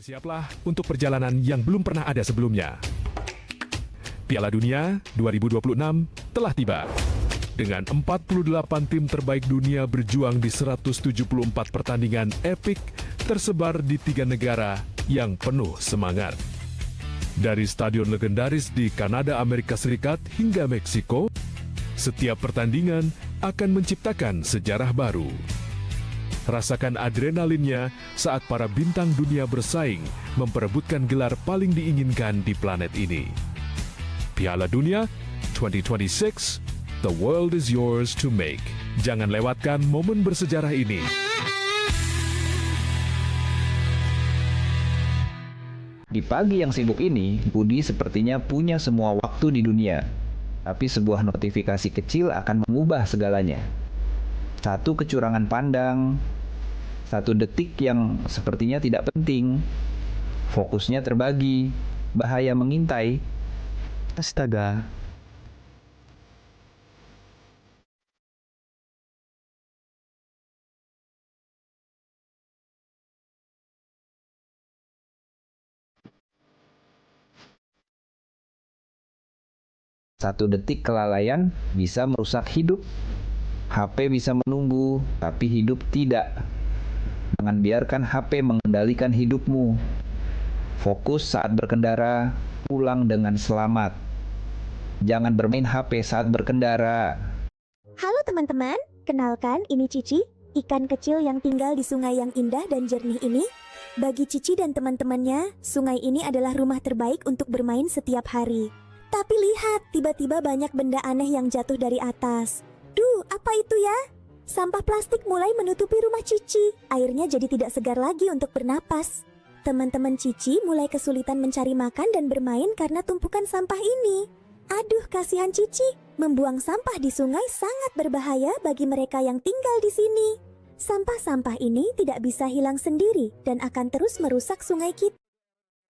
Bersiaplah untuk perjalanan yang belum pernah ada sebelumnya. Piala Dunia 2026 telah tiba. Dengan 48 tim terbaik dunia berjuang di 174 pertandingan epik tersebar di 3 negara yang penuh semangat. Dari stadion legendaris di Kanada, Amerika Serikat hingga Meksiko, setiap pertandingan akan menciptakan sejarah baru. Rasakan adrenalinnya saat para bintang dunia bersaing memperebutkan gelar paling diinginkan di planet ini. Piala Dunia 2026, the world is yours to make. Jangan lewatkan momen bersejarah ini. Di pagi yang sibuk ini, Budi sepertinya punya semua waktu di dunia. Tapi sebuah notifikasi kecil akan mengubah segalanya. Satu kecurangan pandang, satu detik yang sepertinya tidak penting, fokusnya terbagi, bahaya mengintai. Astaga. Satu detik kelalaian bisa merusak hidup. HP bisa menunggu, tapi hidup tidak. Jangan biarkan HP mengendalikan hidupmu. Fokus saat berkendara, pulang dengan selamat. Jangan bermain HP saat berkendara. Halo teman-teman, kenalkan ini Cici, ikan kecil yang tinggal di sungai yang indah dan jernih ini. Bagi Cici dan teman-temannya, sungai ini adalah rumah terbaik untuk bermain setiap hari. Tapi lihat, tiba-tiba banyak benda aneh yang jatuh dari atas. Duh, apa itu ya? Sampah plastik mulai menutupi rumah Cici. Airnya jadi tidak segar lagi untuk bernapas. Teman-teman Cici mulai kesulitan mencari makan dan bermain karena tumpukan sampah ini. Aduh, kasihan Cici. Membuang sampah di sungai sangat berbahaya bagi mereka yang tinggal di sini. Sampah-sampah ini tidak bisa hilang sendiri dan akan terus merusak sungai kita.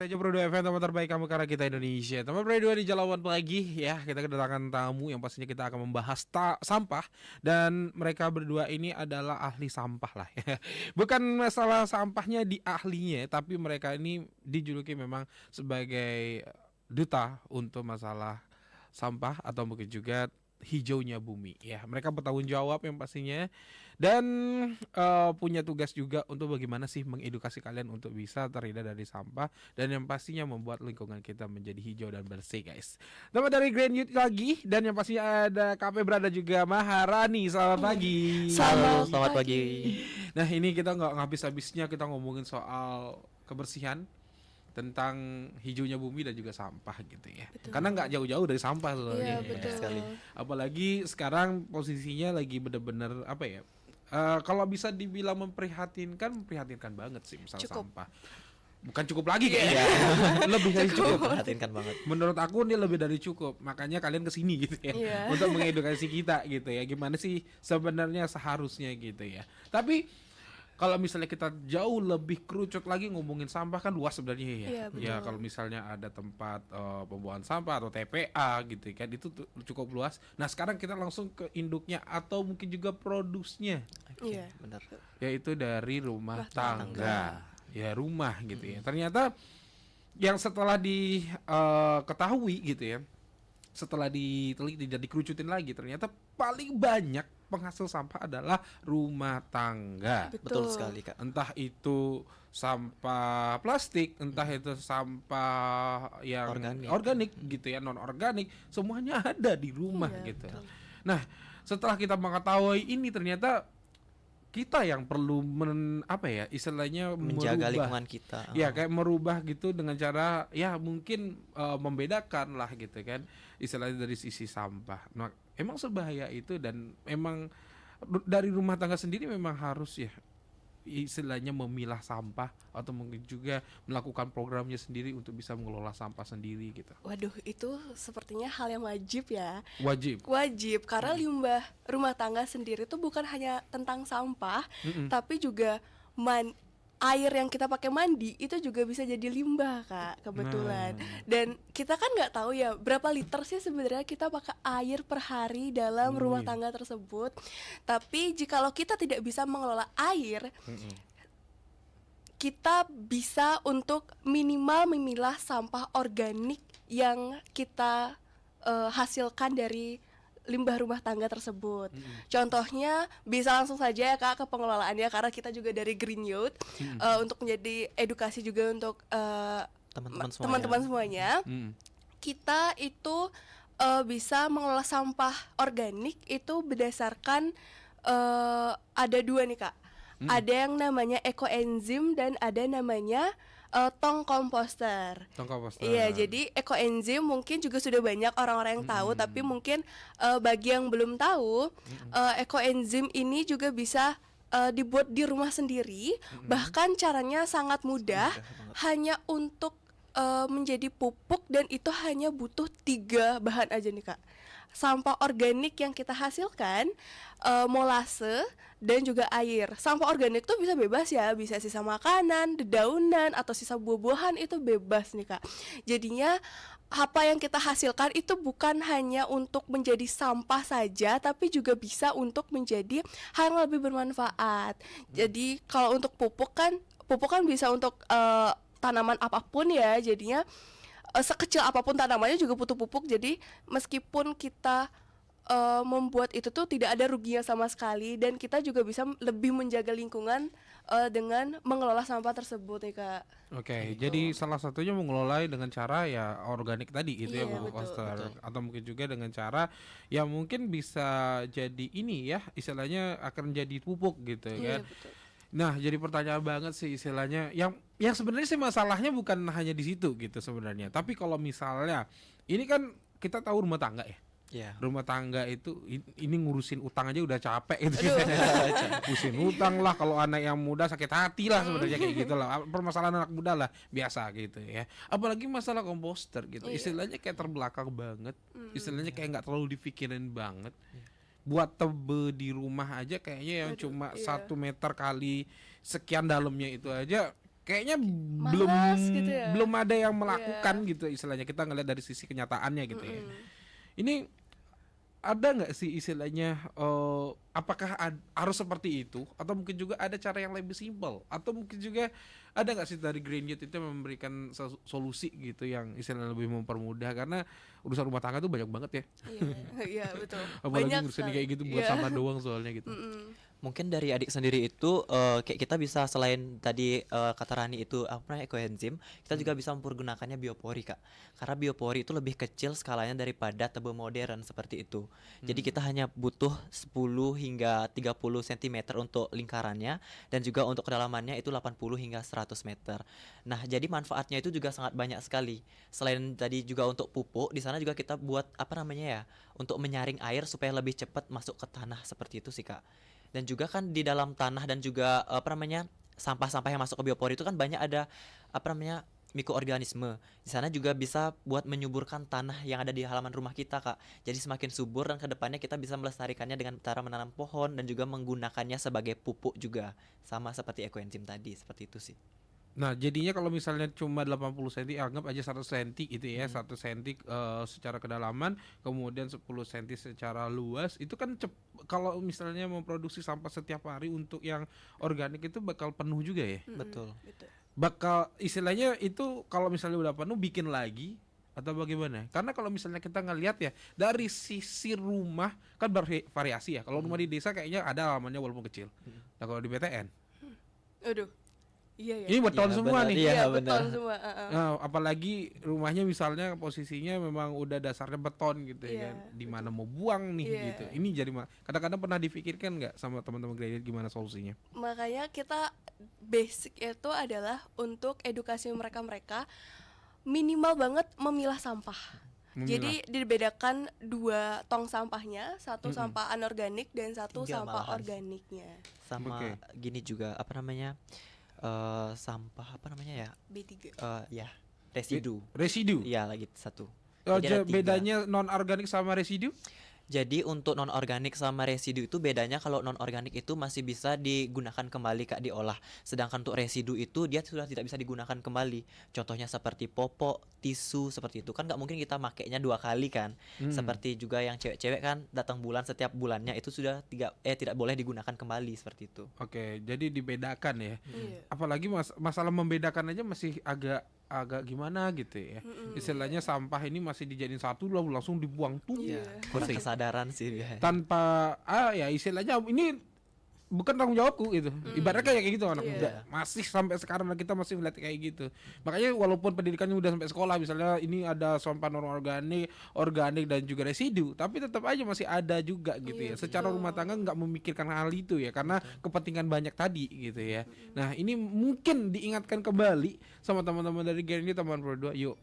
Aja Pro 2 FM, teman terbaik kamu karena kita Indonesia. Teman Pro 2 di Jalawan pagi ya, kita kedatangan tamu yang pastinya kita akan membahas sampah. Dan mereka berdua ini adalah ahli sampah lah ya. Bukan masalah sampahnya di ahlinya, tapi mereka ini dijuluki memang sebagai duta untuk masalah sampah atau mungkin juga hijaunya bumi ya. Mereka bertanggung jawab yang pastinya dan punya tugas juga untuk bagaimana sih mengedukasi kalian untuk bisa terhindar dari sampah dan yang pastinya membuat lingkungan kita menjadi hijau dan bersih, guys. Nama dari Grand Youth lagi dan yang pastinya ada KP berada juga Maharani. Selamat pagi. Selamat pagi. Nah, ini kita nggak habis-habisnya kita ngomongin soal kebersihan, tentang hijaunya bumi dan juga sampah gitu ya. Betul. Karena nggak jauh-jauh dari sampah loh. Iya, betul sekali. Apalagi sekarang posisinya lagi bener-bener apa ya? Kalau bisa dibilang memprihatinkan banget sih misal sampah. Bukan cukup lagi kayaknya. Lebih dari cukup. Memprihatinkan banget. Menurut aku ini lebih dari cukup. Makanya kalian kesini gitu ya. Untuk mengedukasi kita gitu ya. Gimana sih sebenarnya seharusnya gitu ya. Tapi kalau misalnya kita jauh lebih kerucut lagi ngomongin sampah kan luas sebenarnya ya. Ya kalau misalnya ada tempat pembuangan sampah atau TPA gitu kan itu cukup luas. Nah sekarang kita langsung ke induknya atau mungkin juga produsnya. Iya, benar. Yaitu dari rumah tangga. Ya rumah gitu ya. Ternyata yang setelah diketahui gitu ya. Setelah diteliti dan dikerucutin lagi ternyata paling banyak penghasil sampah adalah rumah tangga. Betul sekali, Kak. Entah itu sampah plastik, entah itu sampah yang organik gitu ya, non organik, semuanya ada di rumah gitu. Betul. Nah, setelah kita mengetahui ini ternyata kita yang perlu istilahnya menjaga merubah, lingkungan kita. Ya kayak merubah gitu dengan cara ya mungkin membedakan lah gitu kan istilahnya dari sisi sampah. Nah, emang sebahaya itu dan emang dari rumah tangga sendiri memang harus ya istilahnya memilah sampah atau mungkin juga melakukan programnya sendiri untuk bisa mengelola sampah sendiri gitu. Waduh, itu sepertinya hal yang wajib ya. Wajib Karena limbah rumah tangga sendiri itu bukan hanya tentang sampah, tapi juga air yang kita pakai mandi itu juga bisa jadi limbah, Kak, kebetulan. Dan kita kan nggak tahu ya berapa liter sih sebenarnya kita pakai air per hari dalam rumah tangga tersebut. Tapi jikalau kita tidak bisa mengelola air, kita bisa untuk minimal memilah sampah organik yang kita hasilkan dari limbah rumah tangga tersebut. Contohnya bisa langsung saja ya Kak ke pengelolaannya, karena kita juga dari Green Youth untuk menjadi edukasi juga untuk teman-teman semuanya. Kita itu bisa mengelola sampah organik itu berdasarkan ada dua nih Kak. Ada yang namanya ekoenzim dan ada namanya tong komposter. Tong komposter. Iya, jadi ekoenzim mungkin juga sudah banyak orang-orang yang tahu, tapi mungkin bagi yang belum tahu, ekoenzim ini juga bisa dibuat di rumah sendiri. Bahkan caranya sangat mudah, hanya untuk menjadi pupuk, dan itu hanya butuh 3 bahan aja nih Kak. Sampah organik yang kita hasilkan, molase, dan juga air. Sampah organik tuh bisa bebas ya, bisa sisa makanan, dedaunan, atau sisa buah-buahan, itu bebas nih Kak. Jadinya apa yang kita hasilkan itu bukan hanya untuk menjadi sampah saja, tapi juga bisa untuk menjadi hal yang lebih bermanfaat. Jadi kalau untuk pupuk kan bisa untuk tanaman apapun ya, jadinya sekecil apapun tanamannya juga butuh pupuk. Jadi meskipun kita membuat itu tuh tidak ada ruginya sama sekali, dan kita juga bisa lebih menjaga lingkungan dengan mengelola sampah tersebut nih Kak. Oke, jadi salah satunya mengelola dengan cara ya organik tadi gitu ya Iya, Bu betul, Koster. betul. Atau mungkin juga dengan cara yang mungkin bisa jadi ini ya, istilahnya akan jadi pupuk gitu Iya, kan. betul. Nah, jadi pertanyaan banget sih istilahnya yang sebenarnya sih masalahnya bukan hanya di situ gitu sebenarnya. Tapi kalau misalnya ini kan kita tahu rumah tangga ya. Iya. Rumah tangga itu ini ngurusin utang aja udah capek gitu. Ngurusin utang lah, kalau anak yang muda sakit hati lah sebenarnya kayak gitu lah. Permasalahan anak muda lah biasa gitu ya. Apalagi masalah komposter gitu. Iya. Istilahnya kayak terbelakang banget. Istilahnya kayak nggak terlalu dipikirin banget. Buat tebe di rumah aja kayaknya yang Aduh, cuma iya. 1 meter kali sekian dalamnya itu aja kayaknya Malas gitu ya. belum ada yang melakukan gitu istilahnya, kita ngeliat dari sisi kenyataannya gitu ya. Ini ada nggak sih istilahnya apakah harus seperti itu, atau mungkin juga ada cara yang lebih simpel, atau mungkin juga ada nggak sih dari Green Youth itu memberikan solusi gitu yang istilahnya lebih mempermudah, karena urusan rumah tangga tuh banyak banget ya, Iya, betul. apalagi Banyak ngurusin sekali. kayak gitu buat Iya. sampah doang soalnya gitu. Mungkin dari adik sendiri itu kayak kita bisa selain tadi kata Rani itu apa namanya ekoenzim, kita juga bisa mempergunakannya biopori Kak. Karena biopori itu lebih kecil skalanya daripada tebe modern seperti itu. Jadi kita hanya butuh 10 hingga 30 cm untuk lingkarannya, dan juga untuk kedalamannya itu 80 hingga 100 meter. Nah, jadi manfaatnya itu juga sangat banyak sekali. Selain tadi juga untuk pupuk, di sana juga kita buat apa namanya ya, untuk menyaring air supaya lebih cepat masuk ke tanah seperti itu sih Kak. Dan juga kan di dalam tanah dan juga apa namanya sampah-sampah yang masuk ke biopori itu kan banyak ada apa namanya mikroorganisme. Di sana juga bisa buat menyuburkan tanah yang ada di halaman rumah kita Kak. Jadi semakin subur, dan kedepannya kita bisa melestarikannya dengan cara menanam pohon dan juga menggunakannya sebagai pupuk juga. Sama seperti ekoenzim tadi, seperti itu sih. Nah, jadinya kalau misalnya cuma 80 cm, anggap aja 1 cm gitu ya, 1 cm secara kedalaman, kemudian 10 cm secara luas, itu kan kalau misalnya memproduksi sampah setiap hari untuk yang organik itu bakal penuh juga ya. Betul. Bakal istilahnya itu kalau misalnya udah penuh bikin lagi atau bagaimana? Karena kalau misalnya kita ngelihat ya dari sisi rumah kan bervariasi ya. Kalau rumah di desa kayaknya ada halamannya walaupun kecil. Nah, kalau di PTN Aduh. Iya ya. ini beton Iya, semua benar. nih. Iya, betul benar. semua. Nah, apalagi rumahnya misalnya posisinya memang udah dasarnya beton gitu ya Iya, kan. Di mana mau buang nih Iya. gitu. Ini jadi kadang-kadang pernah dipikirkan nggak sama teman-teman graduate gimana solusinya? Makanya kita basic itu adalah untuk edukasi mereka minimal banget memilah sampah. Jadi dibedakan 2 tong sampahnya, satu sampah anorganik dan satu 3 sampah malahan. organiknya. Sama Oke. gini juga apa namanya sampah apa namanya ya, B3. ya residu. Residu. Iya lagi satu. Oh, Jadi ada 3. bedanya non organik sama residu? Jadi untuk non organik sama residu itu bedanya, kalau non organik itu masih bisa digunakan kembali Kak, diolah. Sedangkan untuk residu itu dia sudah tidak bisa digunakan kembali. Contohnya seperti popok, tisu seperti itu kan nggak mungkin kita makainya 2 kali kan. Seperti juga yang cewek-cewek kan datang bulan, setiap bulannya itu sudah tidak boleh digunakan kembali seperti itu. Oke, jadi dibedakan ya. Iya. Apalagi masalah membedakan aja masih agak gimana gitu ya. Istilahnya sampah ini masih dijadiin satu lalu langsung dibuang tuh. Iya. Kurang kesadaran sih ya. Tanpa ya istilahnya ini bukan tanggung jawabku gitu. Ibaratnya kayak gitu anak Iya. muda. Masih sampai sekarang kita masih melihat kayak gitu. Makanya walaupun pendidikannya udah sampai sekolah, misalnya ini ada sampah non organik dan juga residu, tapi tetap aja masih ada juga gitu ya. Iya, Secara betul. rumah tangga nggak memikirkan hal itu ya, karena kepentingan banyak tadi gitu ya. Nah, ini mungkin diingatkan kembali sama teman-teman dari Gen Y, teman berdua, yuk.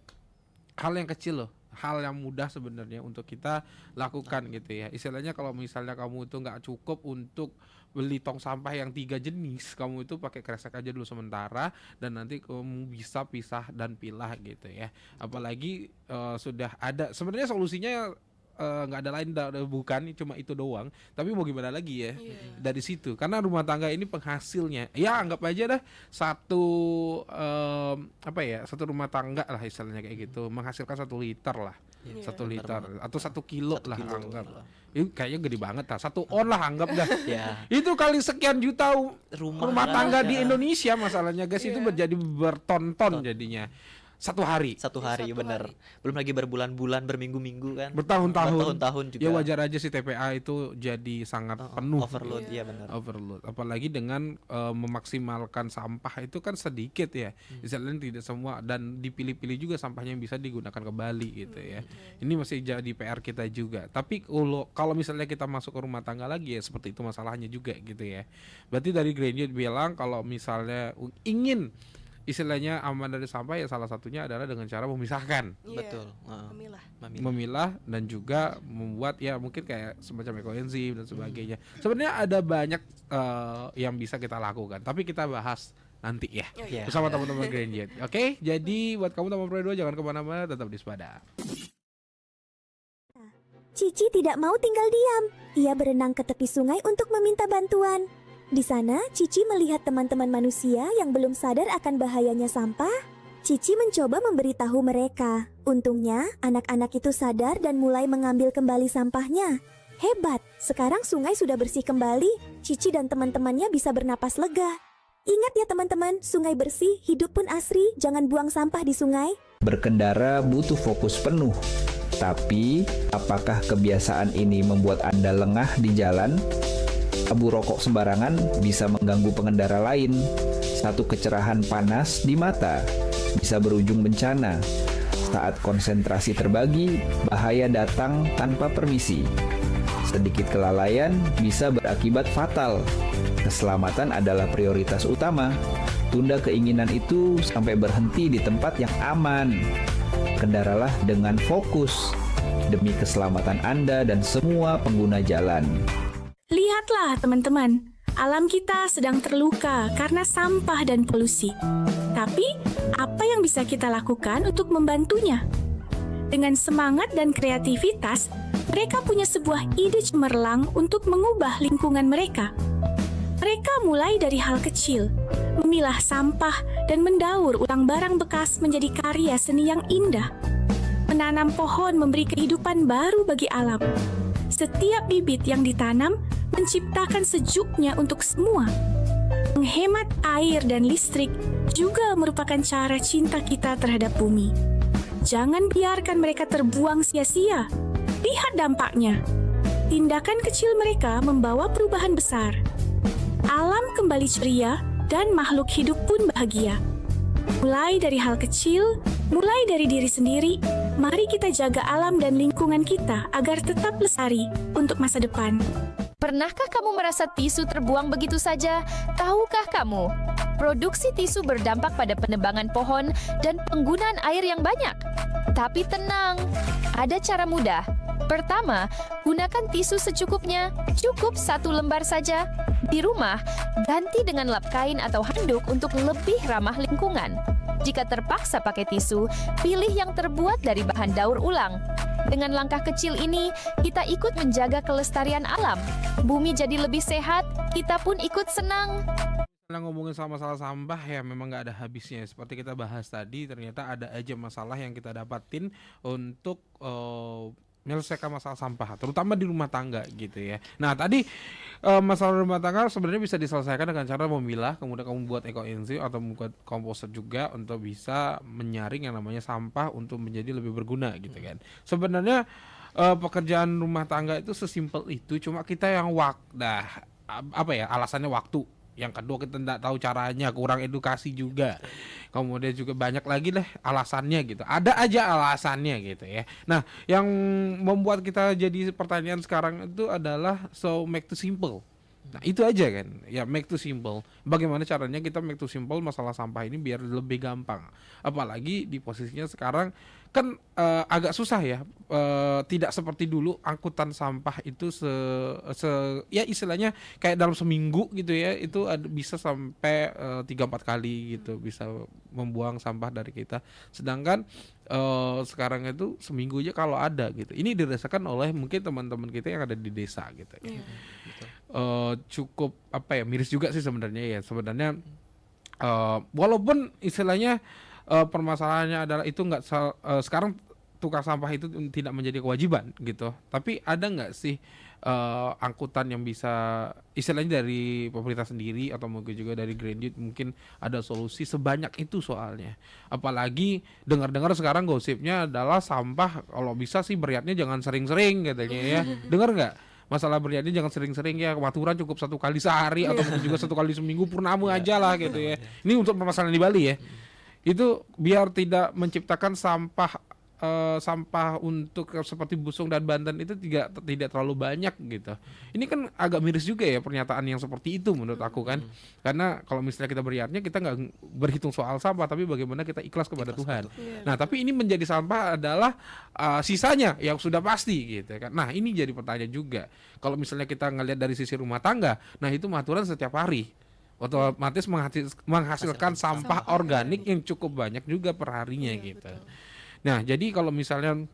Hal yang kecil loh, hal yang mudah sebenarnya untuk kita lakukan gitu ya. Istilahnya kalau misalnya kamu itu nggak cukup untuk beli tong sampah yang 3 jenis, kamu itu pakai kresek aja dulu sementara, dan nanti kamu bisa pisah dan pilah gitu ya. Apalagi sudah ada sebenarnya solusinya, nggak ada lain bukan cuma itu doang, tapi mau gimana lagi ya. Iya. Dari situ, karena rumah tangga ini penghasilnya ya, anggap aja dah satu satu rumah tangga lah istilahnya kayak gitu menghasilkan 1 liter lah. Iya. 1 liter atau 1 kilo 1 lah kilo. anggap. Itu kayaknya gede banget lah, 1 on lah anggap dah. Ya. Itu kali sekian juta rumah tangga di ya. Indonesia masalahnya guys, itu Iya. menjadi bertonton jadinya. 1 hari. 1 hari, Satu bener. hari. Belum lagi berbulan-bulan, berminggu-minggu kan. Bertahun-tahun juga. Ya wajar aja sih TPA itu jadi sangat penuh. Overload, iya benar. Overload, apalagi dengan memaksimalkan sampah itu kan sedikit ya, istilahnya tidak semua, dan dipilih-pilih juga sampahnya yang bisa digunakan kembali gitu ya. Ini masih jadi PR kita juga. Tapi kalau misalnya kita masuk ke rumah tangga lagi ya seperti itu masalahnya juga gitu ya. Berarti dari Granger bilang kalau misalnya ingin istilahnya aman dari sampah ya salah satunya adalah dengan cara memisahkan, Iya. Betul. Memilah. memilah dan juga membuat ya mungkin kayak semacam ekoenzim dan sebagainya. Sebenarnya ada banyak yang bisa kita lakukan, tapi kita bahas nanti ya Oh, iya. bersama teman-teman Granger. Oke, jadi buat kamu teman Pro 2 jangan kemana-mana, tetap di Sepada. Cici tidak mau tinggal diam. Ia berenang ke tepi sungai untuk meminta bantuan. Di sana, Cici melihat teman-teman manusia yang belum sadar akan bahayanya sampah. Cici mencoba memberitahu mereka. Untungnya, anak-anak itu sadar dan mulai mengambil kembali sampahnya. Hebat, sekarang sungai sudah bersih kembali. Cici dan teman-temannya bisa bernapas lega. Ingat ya teman-teman, sungai bersih, hidup pun asri. Jangan buang sampah di sungai. Berkendara butuh fokus penuh. Tapi, apakah kebiasaan ini membuat Anda lengah di jalan? Abu rokok sembarangan bisa mengganggu pengendara lain. Satu kecerahan panas di mata bisa berujung bencana. Saat konsentrasi terbagi, bahaya datang tanpa permisi. Sedikit kelalaian bisa berakibat fatal. Keselamatan adalah prioritas utama. Tunda keinginan itu sampai berhenti di tempat yang aman. Kendaralah dengan fokus demi keselamatan Anda dan semua pengguna jalan. Lihatlah teman-teman, alam kita sedang terluka karena sampah dan polusi. Tapi, apa yang bisa kita lakukan untuk membantunya? Dengan semangat dan kreativitas, mereka punya sebuah ide cemerlang untuk mengubah lingkungan mereka. Mereka mulai dari hal kecil, memilah sampah dan mendaur ulang barang bekas menjadi karya seni yang indah. Menanam pohon memberi kehidupan baru bagi alam. Setiap bibit yang ditanam menciptakan sejuknya untuk semua. Menghemat air dan listrik juga merupakan cara cinta kita terhadap bumi. Jangan biarkan mereka terbuang sia-sia. Lihat dampaknya. Tindakan kecil mereka membawa perubahan besar. Alam kembali ceria dan makhluk hidup pun bahagia. Mulai dari hal kecil, mulai dari diri sendiri, mari kita jaga alam dan lingkungan kita agar tetap lestari untuk masa depan. Pernahkah kamu merasa tisu terbuang begitu saja? Tahukah kamu, produksi tisu berdampak pada penebangan pohon dan penggunaan air yang banyak? Tapi tenang, ada cara mudah. Pertama, gunakan tisu secukupnya, cukup 1 lembar saja. Di rumah, ganti dengan lap kain atau handuk untuk lebih ramah lingkungan. Jika terpaksa pakai tisu, pilih yang terbuat dari bahan daur ulang. Dengan langkah kecil ini, kita ikut menjaga kelestarian alam. Bumi jadi lebih sehat, kita pun ikut senang. Nah, ngomongin soal masalah sampah ya memang nggak ada habisnya. Seperti kita bahas tadi, ternyata ada aja masalah yang kita dapatin untuk menyelesaikan masalah sampah, terutama di rumah tangga gitu ya. Nah tadi masalah rumah tangga sebenarnya bisa diselesaikan dengan cara memilah, kemudian kamu buat ekoenzim atau membuat komposter juga untuk bisa menyaring yang namanya sampah untuk menjadi lebih berguna gitu kan. Sebenarnya pekerjaan rumah tangga itu sesimpel itu, cuma kita yang alasannya waktu. Yang kedua kita tidak tahu caranya, kurang edukasi juga. Kemudian juga banyak lagi lah alasannya gitu. Ada aja alasannya gitu ya. Nah, yang membuat kita jadi pertanyaan sekarang itu adalah so make to simple. Nah, itu aja kan. Ya make to simple. Bagaimana caranya kita make to simple masalah sampah ini biar lebih gampang. Apalagi di posisinya sekarang kan agak susah ya. Tidak seperti dulu angkutan sampah itu ya istilahnya kayak dalam seminggu gitu ya, itu bisa sampai 3-4 kali gitu bisa membuang sampah dari kita. Sedangkan sekarang itu seminggu aja kalau ada gitu. Ini dirasakan oleh mungkin teman-teman kita yang ada di desa gitu ya. Cukup miris juga sih sebenarnya ya. Sebenarnya walaupun istilahnya permasalahannya adalah itu sekarang tukang sampah itu tidak menjadi kewajiban gitu. Tapi ada nggak sih angkutan yang bisa istilahnya dari pemerintah sendiri atau mungkin juga dari Green Youth mungkin ada solusi sebanyak itu soalnya. Apalagi dengar-dengar sekarang gosipnya adalah sampah kalau bisa sih beriatnya jangan sering-sering katanya ya. Dengar nggak? Masalah beriatnya jangan sering-sering ya, maturan cukup 1 kali sehari atau mungkin juga 1 kali seminggu, purnama aja lah gitu ya. Ini untuk permasalahan di Bali ya. Itu biar tidak menciptakan sampah untuk seperti Busung dan Banten itu tidak terlalu banyak gitu. Ini kan agak miris juga ya pernyataan yang seperti itu menurut aku kan. Karena kalau misalnya kita beriatnya kita nggak berhitung soal sampah, tapi bagaimana kita ikhlas kepada Tuhan. Nah tapi ini menjadi sampah adalah sisanya yang sudah pasti gitu kan. Nah ini jadi pertanyaan juga. Kalau misalnya kita ngelihat dari sisi rumah tangga, nah itu maturan setiap hari otomatis menghasilkan sampah organik yang cukup banyak juga perharinya gitu. Betul. Nah jadi kalau misalnya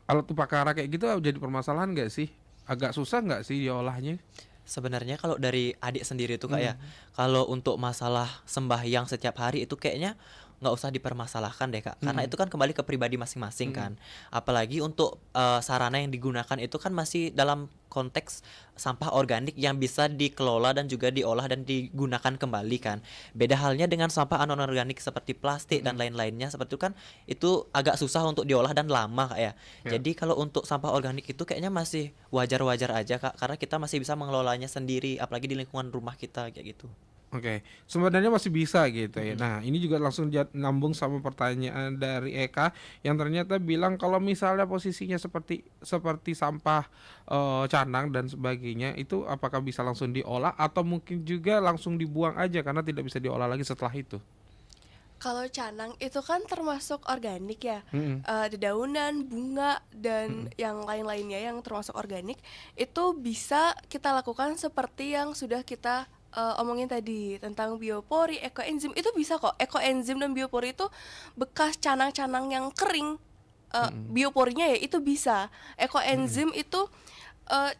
alat upakara kayak gitu jadi permasalahan nggak sih? Agak susah nggak sih diolahnya? Sebenarnya kalau dari adik sendiri tuh Kak ya, kalau untuk masalah sembahyang setiap hari itu kayaknya nggak usah dipermasalahkan deh Kak, karena itu kan kembali ke pribadi masing-masing kan. Apalagi untuk sarana yang digunakan itu kan masih dalam konteks sampah organik yang bisa dikelola dan juga diolah dan digunakan kembali kan. Beda halnya dengan sampah anorganik seperti plastik dan lain-lainnya seperti itu kan, itu agak susah untuk diolah dan lama Kak ya. Jadi kalau untuk sampah organik itu kayaknya masih wajar-wajar aja Kak, karena kita masih bisa mengelolanya sendiri, apalagi di lingkungan rumah kita kayak gitu. Oke, sebenarnya masih bisa gitu ya. Nah, ini juga langsung nyambung sama pertanyaan dari Eka yang ternyata bilang kalau misalnya posisinya seperti sampah canang dan sebagainya, itu apakah bisa langsung diolah atau mungkin juga langsung dibuang aja karena tidak bisa diolah lagi setelah itu? Kalau canang itu kan termasuk organik ya, dedaunan, bunga, dan yang lain-lainnya yang termasuk organik, itu bisa kita lakukan seperti yang sudah kita omongin tadi tentang biopori, ekoenzim. Itu bisa kok, ekoenzim dan biopori itu bekas canang-canang yang kering, bioporinya ya itu bisa. Ekoenzim itu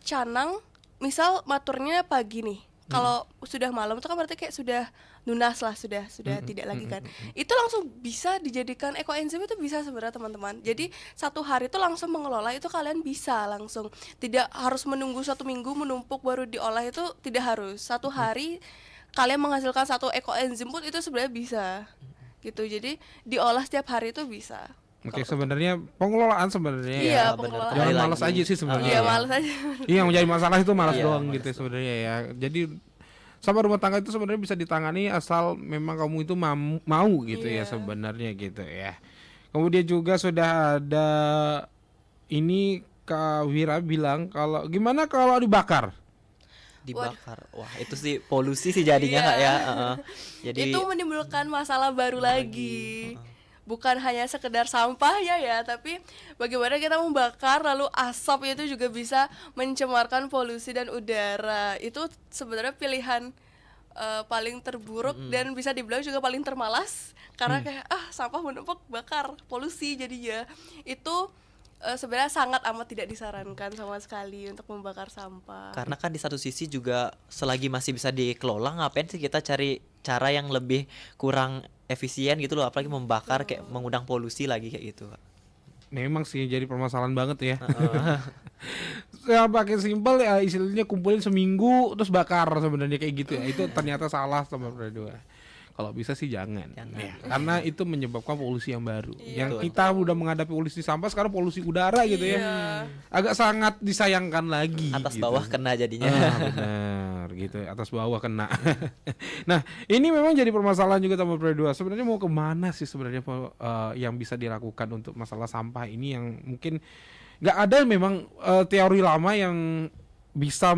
canang, misal maturnya pagi nih, kalau sudah malam itu kan berarti kayak sudah nunas lah, sudah tidak lagi kan. Itu langsung bisa dijadikan ekoenzim, itu bisa sebenarnya teman-teman. Jadi 1 hari itu langsung mengelola itu kalian bisa langsung. Tidak harus menunggu 1 minggu menumpuk baru diolah, itu tidak harus. 1 hari kalian menghasilkan 1 ekoenzim pun itu sebenarnya bisa. Gitu. Jadi diolah setiap hari itu bisa. Oke, sebenarnya pengelolaan sebenarnya iya, ya. pengelolaan. Jangan malas aja sih sebenarnya. Iya, malas aja. Iya, yang menjadi masalah itu malas doang gitu sebenarnya ya. Jadi sampah rumah tangga itu sebenarnya bisa ditangani asal memang kamu itu mau gitu ya sebenarnya gitu ya. Kemudian juga sudah ada ini Kak Wira bilang kalau gimana kalau dibakar? Dibakar. Wah, itu sih polusi sih jadinya Kak ya. Jadi itu menimbulkan masalah baru lagi. Bukan hanya sekedar sampahnya ya, tapi bagaimana kita membakar lalu asap itu juga bisa mencemarkan polusi dan udara. Itu sebenarnya pilihan paling terburuk dan bisa dibilang juga paling termalas, karena kayak sampah menumpuk bakar, polusi jadinya. Itu sebenarnya sangat amat tidak disarankan sama sekali untuk membakar sampah. Karena kan di satu sisi juga selagi masih bisa dikelola, ngapain sih kita cari cara yang lebih kurang efisien gitu loh, apalagi membakar kayak mengundang polusi lagi kayak gitu, Kak. Memang sih jadi permasalahan banget ya. Ya pakai simpel ya, istilahnya kumpulin seminggu terus bakar sebenarnya kayak gitu ya. Itu ternyata salah sama berdua. Kalau bisa sih jangan. Ya, karena itu menyebabkan polusi yang baru. Yang kita udah menghadapi polusi sampah, sekarang polusi udara gitu ya. Agak sangat disayangkan lagi. Atas gitu. bawah kena jadinya. Benar gitu, atas bawah kena. Nah, ini memang jadi permasalahan juga sama berdua. Sebenarnya mau kemana sih sebenarnya yang bisa dilakukan untuk masalah sampah ini, yang mungkin nggak ada memang teori lama yang bisa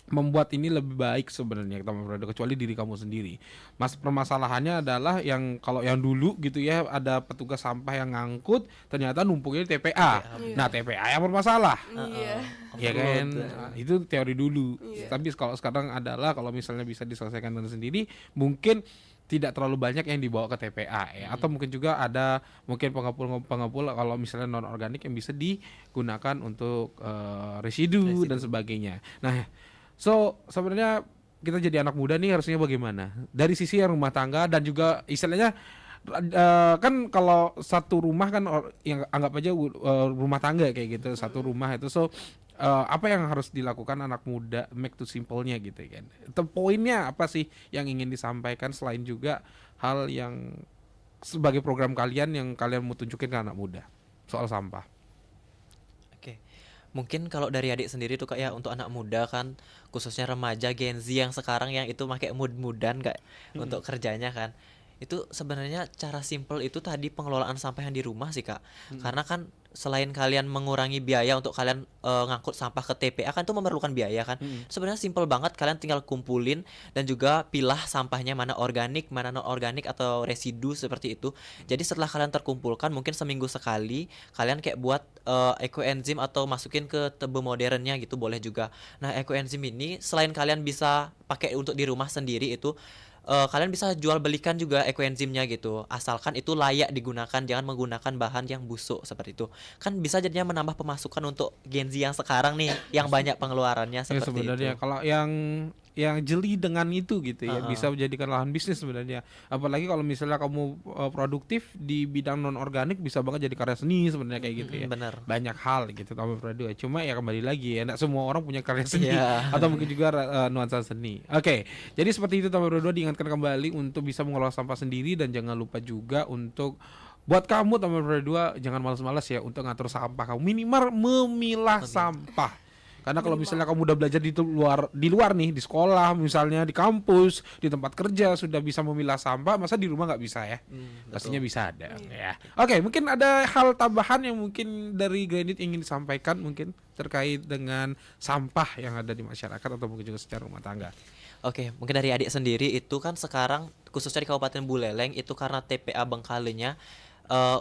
membuat ini lebih baik sebenarnya, kecuali diri kamu sendiri. Mas, permasalahannya adalah yang kalau yang dulu gitu ya, ada petugas sampah yang ngangkut, ternyata numpuknya di TPA. Nah, TPA yang bermasalah. Ya kan, nah, itu teori dulu. Tapi kalau sekarang adalah kalau misalnya bisa diselesaikan dengan sendiri, mungkin tidak terlalu banyak yang dibawa ke TPA ya. Atau mungkin juga ada mungkin pengepul kalau misalnya non organik yang bisa digunakan untuk residu dan sebagainya. Nah, so sebenarnya kita jadi anak muda nih harusnya bagaimana? Dari sisi yang rumah tangga dan juga istilahnya kan kalau satu rumah kan yang anggap aja rumah tangga kayak gitu, satu rumah itu. So apa yang harus dilakukan anak muda, make to simple-nya gitu kan. Poinnya apa sih yang ingin disampaikan selain juga hal yang sebagai program kalian yang kalian mau tunjukin ke anak muda soal sampah? Oke. Mungkin kalau dari adik sendiri tuh Kak ya, untuk anak muda kan, khususnya remaja Gen Z yang sekarang yang itu pakai mood-moodan Kak untuk kerjanya kan. Itu sebenarnya cara simple itu tadi pengelolaan sampah yang di rumah sih Kak. Karena kan selain kalian mengurangi biaya untuk kalian ngangkut sampah ke TPA kan itu memerlukan biaya kan. Sebenarnya simple banget, kalian tinggal kumpulin dan juga pilah sampahnya mana organik, mana non organik atau residu seperti itu. Jadi setelah kalian terkumpulkan mungkin seminggu sekali kalian kayak buat ekoenzim atau masukin ke tebe modernnya gitu boleh juga. Nah, ekoenzim ini selain kalian bisa pakai untuk di rumah sendiri itu, kalian bisa jual belikan juga ekoenzimnya gitu, asalkan itu layak digunakan, jangan menggunakan bahan yang busuk seperti itu. Kan bisa jadinya menambah pemasukan untuk Gen Z yang sekarang nih, yang banyak pengeluarannya Ya seperti sebenarnya itu. kalau yang jeli dengan itu gitu ya, bisa menjadikan lahan bisnis sebenarnya. Apalagi kalau misalnya kamu produktif di bidang non organik, bisa banget jadi karya seni sebenarnya kayak gitu ya. Bener. Banyak hal gitu tambah berdua. Cuma ya kembali lagi ya, enggak semua orang punya karya seni atau mungkin juga nuansa seni. Oke, jadi seperti itu tambah berdua, diingatkan kembali untuk bisa mengelola sampah sendiri, dan jangan lupa juga untuk buat kamu tambah berdua jangan malas-malas ya untuk ngatur sampah kamu, minimal memilah sampah. Karena kalau misalnya kamu udah belajar di luar nih, di sekolah misalnya, di kampus, di tempat kerja sudah bisa memilah sampah, masa di rumah nggak bisa ya? Pastinya bisa ada ya. Oke, mungkin ada hal tambahan yang mungkin dari Granit ingin disampaikan mungkin terkait dengan sampah yang ada di masyarakat atau mungkin juga secara rumah tangga. Oke, mungkin dari adik sendiri itu kan sekarang khususnya di Kabupaten Buleleng itu karena TPA Bengkalenya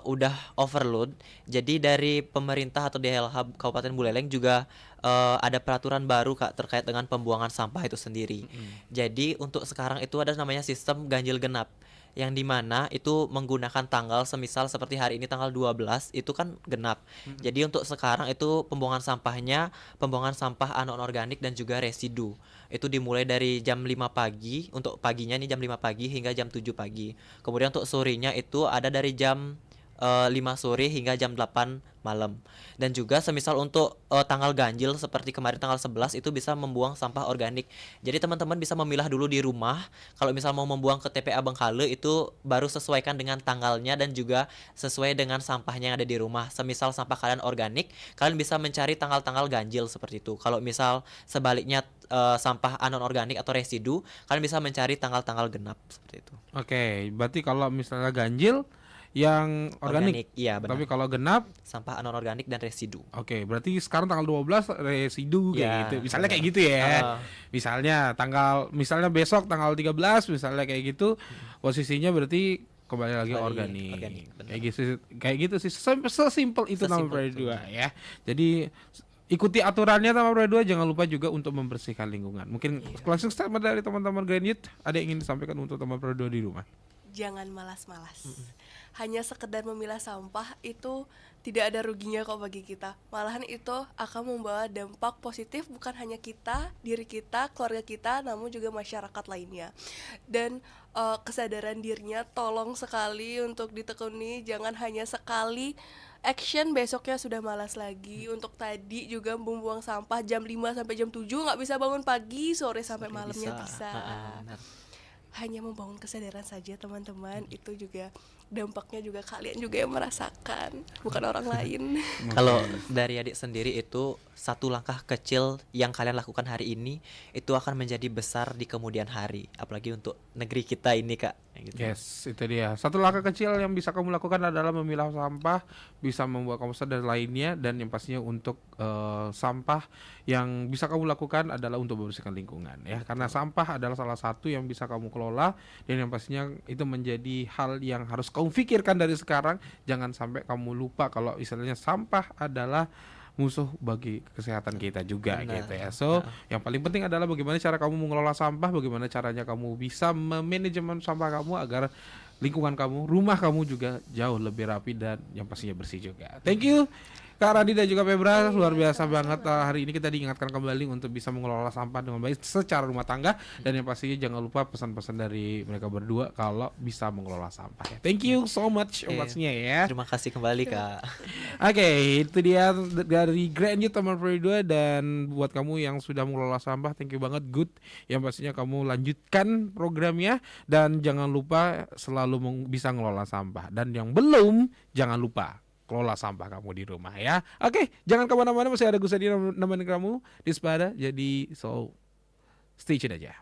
udah overload. Jadi dari pemerintah atau DLH Kabupaten Buleleng juga ada peraturan baru Kak terkait dengan pembuangan sampah itu sendiri. Jadi untuk sekarang itu ada namanya sistem ganjil genap, yang dimana itu menggunakan tanggal, semisal seperti hari ini tanggal 12 itu kan genap. Jadi untuk sekarang itu pembuangan sampahnya, pembuangan sampah anorganik dan juga residu itu dimulai dari jam 5 pagi, untuk paginya nih jam 5 pagi hingga jam 7 pagi. Kemudian untuk sorenya itu ada dari jam 5 sore hingga jam 8 malam. Dan juga semisal untuk tanggal ganjil seperti kemarin tanggal 11 itu bisa membuang sampah organik. Jadi teman-teman bisa memilah dulu di rumah. Kalau misal mau membuang ke TPA Bengkale itu baru sesuaikan dengan tanggalnya dan juga sesuai dengan sampahnya yang ada di rumah. Semisal sampah kalian organik, kalian bisa mencari tanggal-tanggal ganjil seperti itu. Kalau misal sebaliknya sampah anon organik atau residu, kalian bisa mencari tanggal-tanggal genap seperti itu. Oke, berarti kalau misalnya ganjil yang organik, iya benar. tapi kalau genap Sampah anon organik dan residu. Oke, berarti sekarang tanggal 12 residu kayak Ya, gitu. Misalnya kayak gitu ya. Misalnya misalnya besok tanggal 13 misalnya kayak gitu, posisinya berarti kembali lagi organik. benar. Kayak gitu sih. Sesimpel itu nama Sesimpel berdua ya. Jadi ikuti aturannya sama berdua, jangan lupa juga untuk membersihkan lingkungan. Mungkin closing statement dari teman-teman Grand Youth ada yang ingin disampaikan untuk teman berdua di rumah. Jangan malas-malas. hanya sekedar memilah sampah itu tidak ada ruginya kok bagi kita. Malahan itu akan membawa dampak positif bukan hanya kita, diri kita, keluarga kita, namun juga masyarakat lainnya. Dan kesadaran dirinya tolong sekali untuk ditekuni, jangan hanya sekali action besoknya sudah malas lagi. Untuk tadi juga membuang sampah jam 5 sampai jam 7 nggak bisa bangun pagi, sore sampai malamnya bisa. Benar. Hanya membangun kesadaran saja teman-teman, itu juga dampaknya juga kalian juga yang merasakan, bukan orang lain. Kalau dari adik sendiri itu satu langkah kecil yang kalian lakukan hari ini itu akan menjadi besar di kemudian hari, apalagi untuk negeri kita ini Kak. Gitu. Yes, itu dia. Satu langkah kecil yang bisa kamu lakukan adalah memilah sampah, bisa membuat kamu sadar lainnya, dan yang pastinya untuk sampah yang bisa kamu lakukan adalah untuk membersihkan lingkungan ya. Karena sampah adalah salah satu yang bisa kamu kelola, dan yang pastinya itu menjadi hal yang harus kamu pikirkan dari sekarang. Jangan sampai kamu lupa kalau istilahnya sampah adalah musuh bagi kesehatan kita juga. Benar. Gitu ya. So, yang paling penting adalah bagaimana cara kamu mengelola sampah, bagaimana caranya kamu bisa memanajemen sampah kamu agar lingkungan kamu, rumah kamu juga jauh lebih rapi dan yang pastinya bersih juga. Thank you Kak Radi dan juga Febra, luar biasa banget. Hari ini kita diingatkan kembali untuk bisa mengelola sampah dengan baik secara rumah tangga, dan yang pastinya jangan lupa pesan-pesan dari mereka berdua kalau bisa mengelola sampah ya. Thank you so much pastinya ya. Terima kasih kembali Kak. Oke, itu dia dari Grand Youth Taman Puri 2. Dan buat kamu yang sudah mengelola sampah, thank you banget, good. Yang pastinya kamu lanjutkan programnya, dan jangan lupa selalu bisa mengelola sampah. Dan yang belum, jangan lupa kelola sampah kamu di rumah ya. Oke, jangan kemana-mana, masih ada Gus Adi nemenin kamu di Sepada. Jadi so stay tune aja.